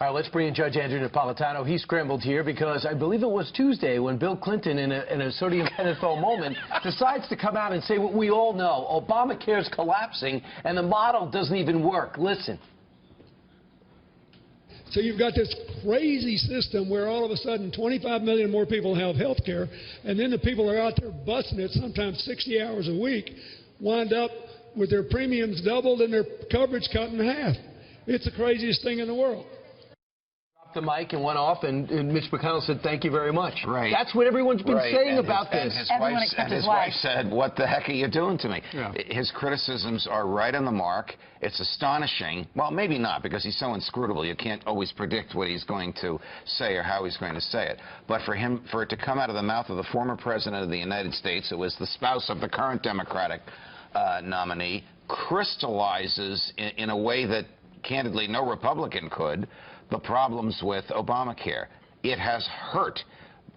All right, let's bring in Judge Andrew Napolitano. He scrambled here because I believe it was Tuesday when Bill Clinton, in a sodium pentothal moment, decides to come out and say what we all know. Obamacare is collapsing, and the model doesn't even work. Listen. So you've got this crazy system where all of a sudden 25 million more people have health care, and then the people are out there busting it sometimes 60 hours a week, wind up with their premiums doubled and their coverage cut in half. It's the craziest thing in the world. The mic and went off, and Mitch McConnell said, "Thank you very much." Right. That's what everyone's been saying about this. And his wife said, "What the heck are you doing to me?" Yeah. His criticisms are right on the mark. It's astonishing. Well, maybe not, because he's so inscrutable. You can't always predict what he's going to say or how he's going to say it. But for it to come out of the mouth of the former president of the United States, who was the spouse of the current Democratic nominee, crystallizes in a way that, candidly, no Republican could, the problems with Obamacare. It has hurt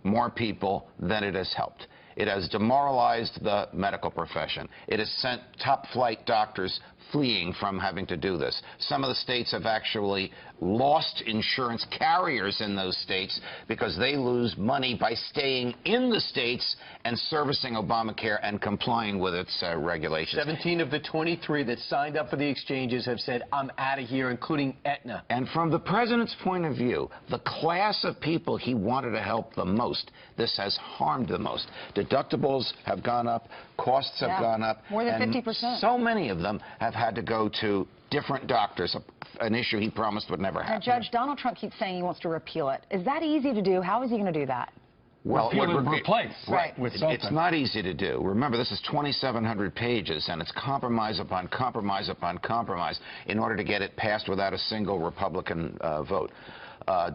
more people than it has helped. It has demoralized the medical profession. It has sent top-flight doctors fleeing from having to do this. Some of the states have actually lost insurance carriers in those states because they lose money by staying in the states and servicing Obamacare and complying with its regulations. 17 of the 23 that signed up for the exchanges have said, "I'm out of here," including Aetna. And from the president's point of view, the class of people he wanted to help the most, this has harmed the most. Deductibles have gone up, costs have gone up. More than 50%. So many of them have had to go to different doctors, an issue he promised would never happen. Now, Judge, Donald Trump keeps saying he wants to repeal it. Is that easy to do? How is he going to do that? Well, replace. Right. It's not easy to do. Remember, this is 2,700 pages, and it's compromise upon compromise upon compromise in order to get it passed without a single Republican vote.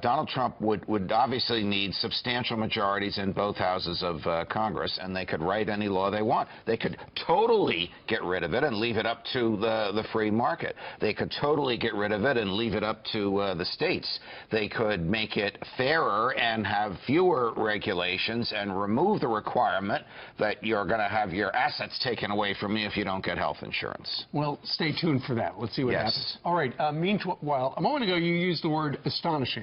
Donald Trump would obviously need substantial majorities in both houses of Congress, and they could write any law they want. They could totally get rid of it and leave it up to the free market. They could totally get rid of it and leave it up to the states. They could make it fairer and have fewer regulations and remove the requirement that you're going to have your assets taken away from you if you don't get health insurance. Well, stay tuned for that. Let's see what happens. All right. Meanwhile, a moment ago, you used the word astonishing.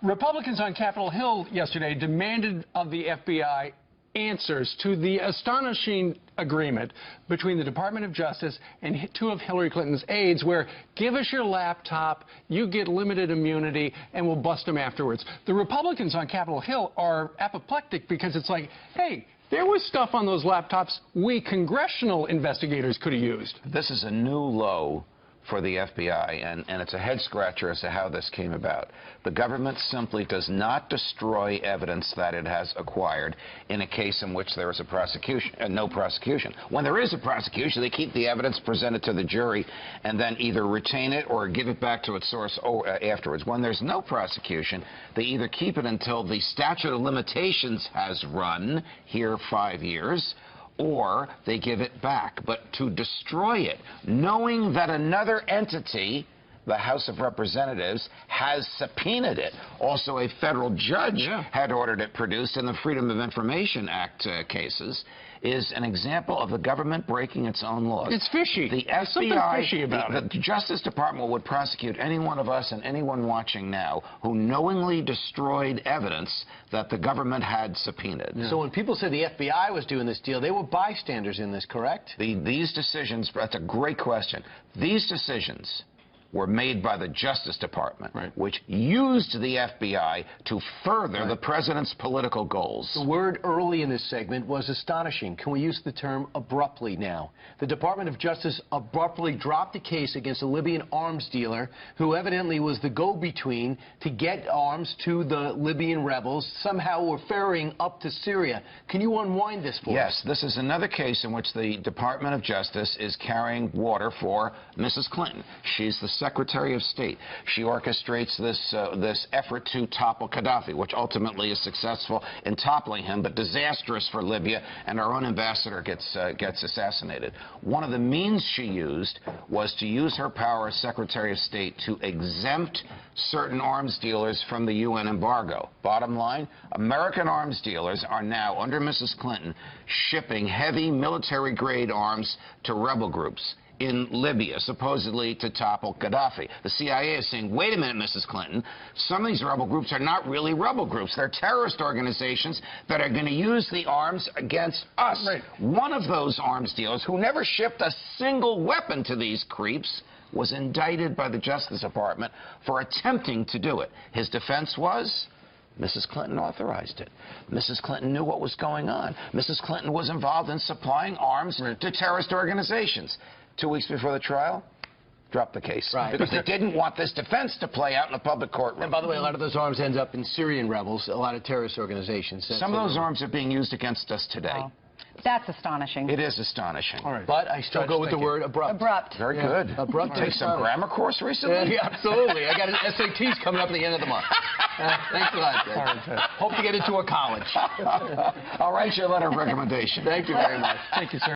Republicans on Capitol Hill yesterday demanded of the FBI answers to the astonishing agreement between the Department of Justice and two of Hillary Clinton's aides, where give us your laptop, you get limited immunity, and we'll bust them afterwards. The Republicans on Capitol Hill are apoplectic because it's like, hey, there was stuff on those laptops we congressional investigators could have used. This is a new low for the FBI, and it's a head-scratcher as to how this came about. The government simply does not destroy evidence that it has acquired in a case in which there is a prosecution, no prosecution. When there is a prosecution, they keep the evidence presented to the jury and then either retain it or give it back to its source afterwards. When there's no prosecution, they either keep it until the statute of limitations has run, here 5 years, or they give it back. But to destroy it, knowing that another entity, the House of Representatives, has subpoenaed it, also a federal judge had ordered it produced in the Freedom of Information Act cases, is an example of the government breaking its own laws. It's fishy. The There's something fishy about it. The Justice Department would prosecute any one of us and anyone watching now who knowingly destroyed evidence that the government had subpoenaed. Yeah. So when people said the FBI was doing this deal, they were bystanders in this, correct? These decisions, that's a great question. These decisions were made by the Justice Department, which used the FBI to further the president's political goals. The word early in this segment was astonishing. Can we use the term abruptly now? The Department of Justice abruptly dropped a case against a Libyan arms dealer who evidently was the go-between to get arms to the Libyan rebels, somehow were ferrying up to Syria. Can you unwind this for us? Yes, this is another case in which the Department of Justice is carrying water for Mrs. Clinton. She's the Secretary of State. She orchestrates this effort to topple Gaddafi, which ultimately is successful in toppling him, but disastrous for Libya, and our own ambassador gets assassinated. One of the means she used was to use her power as Secretary of State to exempt certain arms dealers from the UN embargo. Bottom line, American arms dealers are now, under Mrs. Clinton, shipping heavy military-grade arms to rebel groups. in Libya, supposedly to topple Gaddafi. The CIA is saying, wait a minute, Mrs. Clinton, some of these rebel groups are not really rebel groups. They're terrorist organizations that are going to use the arms against us. Right. One of those arms dealers, who never shipped a single weapon to these creeps, was indicted by the Justice Department for attempting to do it. His defense was, Mrs. Clinton authorized it. Mrs. Clinton knew what was going on. Mrs. Clinton was involved in supplying arms to terrorist organizations. 2 weeks before the trial, dropped the case. Right. Because they didn't want this defense to play out in a public courtroom. And by the way, a lot of those arms end up in Syrian rebels, a lot of terrorist organizations. Some of those arms are being used against us today. Wow. That's astonishing. It is astonishing. All right. But I still go with the word abrupt. Abrupt. Very good. Abrupt. Take some grammar course recently? Yeah, absolutely. I got an SATs coming up at the end of the month. Thanks a lot, Ted. All right, Ted. Hope to get into a college. I'll write you a letter of recommendation. Thank you very much. Thank you, sir.